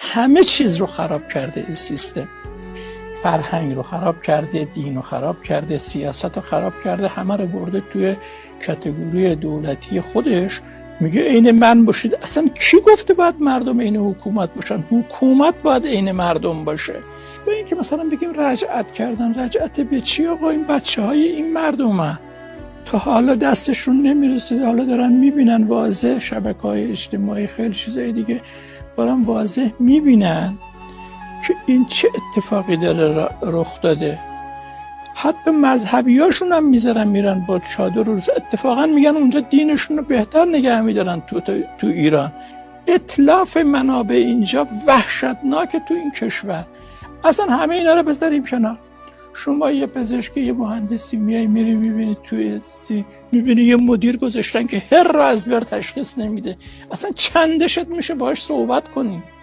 همه چیز رو خراب کرده این سیستم. فرهنگ رو خراب کرده، دین رو خراب کرده، سیاست رو خراب کرده، همه رو برده توی کاتگوری دولتی خودش. میگه عین من باشید. اصلا کی گفته باید مردم عین حکومت باشن؟ حکومت باید عین مردم باشه. به این که مثلا بگیم رجعت کردن، رجعت به چی آقا؟ این بچه های این مردم تا حالا دستشون نمیرسید، حالا دارن میبینن واضح، شبکه‌های اجتماعی خیلی چیزای دیگه دارن واضح میبینن که این چه اتفاقی داره رخ داده. حتی مذهبیاشون هم میذارن میرن با چادر روز، اتفاقا میگن اونجا دینشون رو بهتر نگه میدارن تو ایران. اتلاف منابع اینجا وحشتناک تو این کشور. اصلا همه اینا رو بذاریم کنار. شما یه پزشکی، یه مهندسی میای میری میبینی یه مدیر گذاشتن که هر رو از بر تشخیص نمیده. اصلا چندشت میشه باهاش صحبت کنی؟